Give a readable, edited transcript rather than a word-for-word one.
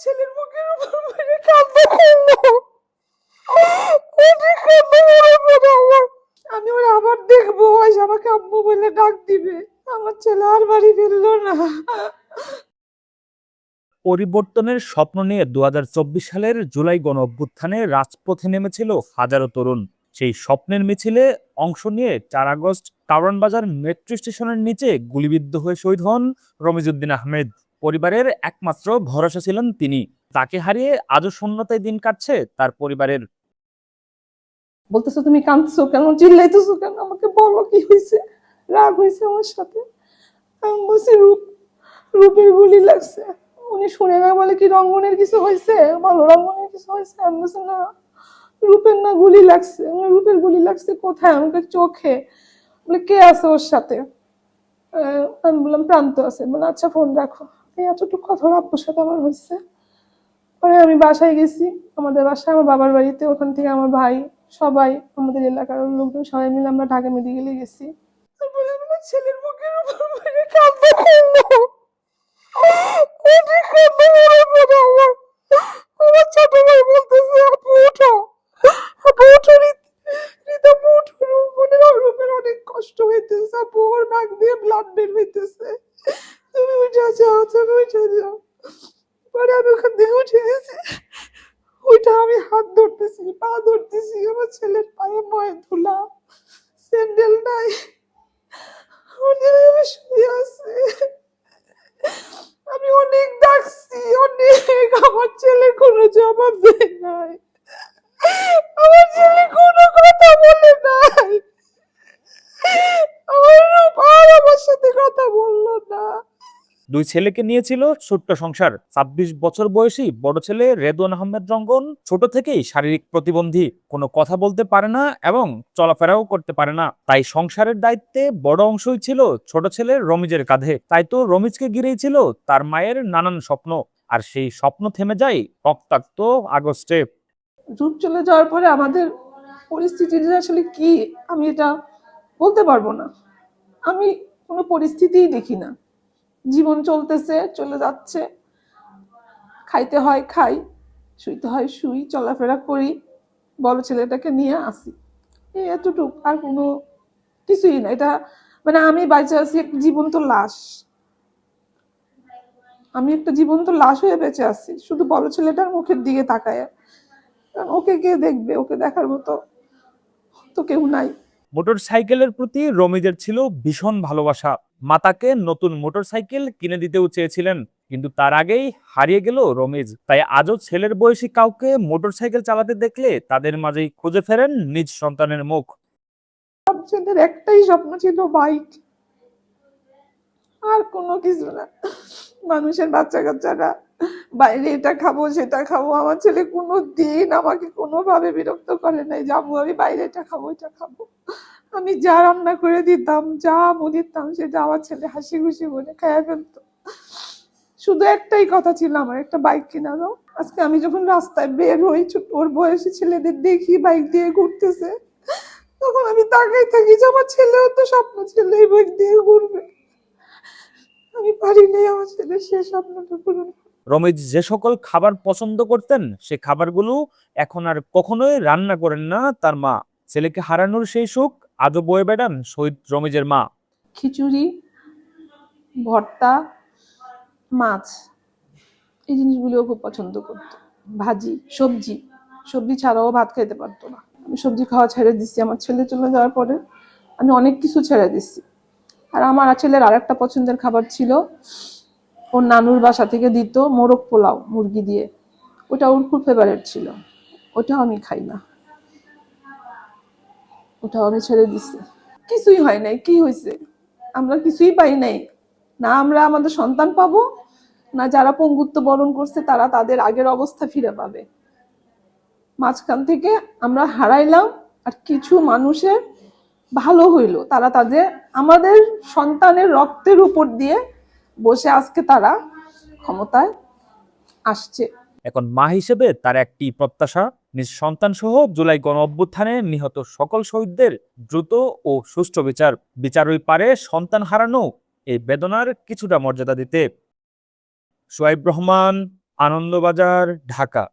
ছেলের মুখের উপর মেরে কাঁদতে করলো। আমি ওর আবার দেখবো, আজ আমাকে আম্মু বলে ডাক দিবে। আমার ছেলে আর বাড়ি ফিরলো না। পরিবর্তনের স্বপ্ন নিয়ে ২০২৪ সালের জুলাই গণঅভ্যুত্থানে রাজপথে নেমেছিল হাজারো তরুণ। সেই স্বপ্নের মিছিলে অংশ নিয়ে ৪ আগস্ট কারওয়ান বাজার মেট্রো স্টেশনের নিচে গুলিবিদ্ধ হয়ে শহীদ হন রমিজউদ্দিন আহমেদ। পরিবারের একমাত্র ভরসা ছিলেন তিনি। তাকে হারিয়ে আজও শূন্যতায় দিন কাটছে তার পরিবারের। বলতেছো তুমি কাঁদছো কেন, চিল্লাইতেছো কেন, আমাকে বলো কি হয়েছে, রাগ হয়েছে আমার সাথে? আমি বলছি রূপের গুলি লাগছে। উনি শুনে না বলে কি রঙ্গনের কিছু হয়েছে, ভালো রঙ্গনের কিছু হয়েছে? আমি বলছি না, রূপের না গুলি লাগছে। রূপের গুলি লাগছে কোথায়? আমাকে চোখে। বলে কে আছে ওর সাথে? আমি বললাম প্রান্ত আছে। বলে আচ্ছা ফোন রাখো। এই এতটুকু কথা ওর আব্বুর সাথে আমার হয়েছে। পরে আমি বাসায় গেছি, আমাদের বাসায়, আমার বাবার বাড়িতে। ওখান থেকে আমার ভাই, সবাই, আমাদের এলাকার লোকজন সবাই মিলে আমরা ঢাকা মেডিকেলে গেছি। তারপরে আমার ছেলের মুখের উপর মেরে কাঁদতে করলো। আমার ছোট ভাই বলতেছে আপু ওঠো, আপু ওঠো, রিতা আপু ওঠো, মনে হয় রূপের অনেক কষ্ট হইতেছে আপু, ওর নাক দিয়ে ব্লাড বের হইতেছে, তুমি উঠে যাও, তুমি উঠে যাও। পরে আমি ওখান থেকে উঠে গেছি। ওইটা আমি হাত ধরতেছি, পা ধরতেছি, আমার ছেলের পায়ে ময় ধুলা, স্যান্ডেল নাই, আমি শুয়ে আছি। আমি অনেক ডাকছি, অনেক, আমার ছেলে কোনো জবাব দেয় নাই, আমার ছেলে কোনো কথা বলে নাই, আমার রূপ আর আমার সাথে কথা বললো না। ২ ছেলেকে নিয়েছিল ছোট্ট সংসার। ২৬ বছর বয়সী বড় ছেলে রেদওয়ান আহমেদ রঙ্গন ছোট থেকেই শারীরিক প্রতিবন্ধী, কোনো কথা বলতে পারে না এবং চলাফেরাও করতে পারে না। তাই সংসারের দায়িত্বে বড় অংশই ছিল ছোট ছেলে রমিজের কাঁধে। তাই তো রমিজকে ঘিরেই ছিল তার মায়ের নানান স্বপ্ন। আর সেই স্বপ্ন থেমে যায় রক্তাক্ত আগস্টে। রূপ চলে যাওয়ার পরে আমাদের পরিস্থিতিটা আসলে কি, আমি এটা বলতে পারবো না। আমি কোনো পরিস্থিতিই দেখি না, জীবন চলতেছে, চলে যাচ্ছে, খাইতে হয় খাই, শুইতে হয় শুই, চলাফেরা করি, বড় ছেলেটাকে নিয়ে আসি, এই এতটুক, আর কোনো কিছুই না। এটা মানে আমি বাইচে আছি একটা জীবন্ত লাশ, আমি একটা জীবন্ত লাশ হয়ে বেঁচে আছি শুধু বড় ছেলেটার মুখের দিকে তাকায়। কারণ ওকে কে দেখবে, ওকে দেখার মতো তো কেউ নাই। মোটরসাইকেলের প্রতি রমিজের ছিল ভীষণ ভালোবাসা। মাতাকে নতুন মোটরসাইকেল কিনে দিতেও চেয়েছিলেন, কিন্তু তার আগেই হারিয়ে গেল রমিজ। তাই আজও ছেলের বয়সী কাউকে মোটরসাইকেল চালাতে দেখলে তাদের মাঝেই খুঁজে ফেরেন নিজ সন্তানের মুখ। ছেলের একটাই স্বপ্ন ছিল বাইক, আর কোনো কিছু না। মানুষের বাচ্চা কাচ্চারা বাইরে এটা খাবো সেটা খাবো, আমার ছেলে কোনো দিন আমাকে কোনোভাবে বিরক্ত করে নাই, যাবো আমি বাইরে এটা খাবো এটা খাবো। আমি যা রান্না করে দিতাম, যা দিতাম, সেটা আমার ছেলে হাসি খুশি বলে খাইয়া ফেলতো। শুধু একটাই কথা ছিল আমার, একটা বাইক কিনা দাও। আজকে আমি যখন রাস্তায় বের হই, ছোট ওর বয়সী ছেলেদের দেখি বাইক দিয়ে ঘুরতেছে, তখন আমি তাকাই থাকি যে আমার ছেলেও তো স্বপ্ন ছিল এই বাইক দিয়ে ঘুরবে। আমি পারি নাই আমার ছেলের সে স্বপ্নটা পূরণ। রমিজ যে সকল খাবার পছন্দ করতেন সে খাবারগুলো এখন আর কখনোই রান্না করেন না তার মা। ছেলেকে হারানোর সেই সুখ আজও বয়ে বেড়ান শহীদ রমিজের মা। খিচুড়ি, ভর্তা, মাছ, এই জিনিসগুলো খুব পছন্দ করতো। ভাজি, সবজি, সবজি ছাড়াও ভাত খেতে পারতো না। আমি সবজি খাওয়া ছেড়ে দিচ্ছি আমার ছেলে চলে যাওয়ার পরে, আমি অনেক কিছু ছেড়ে দিচ্ছি। আর আমার ছেলের আরেকটা পছন্দের খাবার ছিল, ওর নানুর বাসা থেকে দিত মোরগ পোলাও মুরগি দিয়ে, ওটা ওর খুব ফেভারিট ছিল, ওটাও আমি খাই না, ওটাও আমি ছেড়ে দিচ্ছি। কিছুই হয় নাই, কি হয়েছে? আমরা কিছুই পাই নাই, না আমরা আমাদের সন্তান পাবো, না যারা পঙ্গুত্ব বরণ করছে তারা তাদের আগের অবস্থা ফিরে পাবে। মাঝখান থেকে আমরা হারাইলাম, আর কিছু মানুষের ভালো হইলো, তারা তাদের আমাদের সন্তানের রক্তের উপর দিয়ে বসে আজকে তারা ক্ষমতায় আসছে। এখন মা হিসেবে তার একটি প্রত্যাশা, নিজ সন্তান সহ জুলাই গণ অভ্যুত্থানে নিহত সকল শহীদদের দ্রুত ও সুষ্ঠু বিচার। বিচারই পারে সন্তান হারানো এই বেদনার কিছুটা মর্যাদা দিতে। সোহাইব রহমান, আনন্দবাজার, ঢাকা।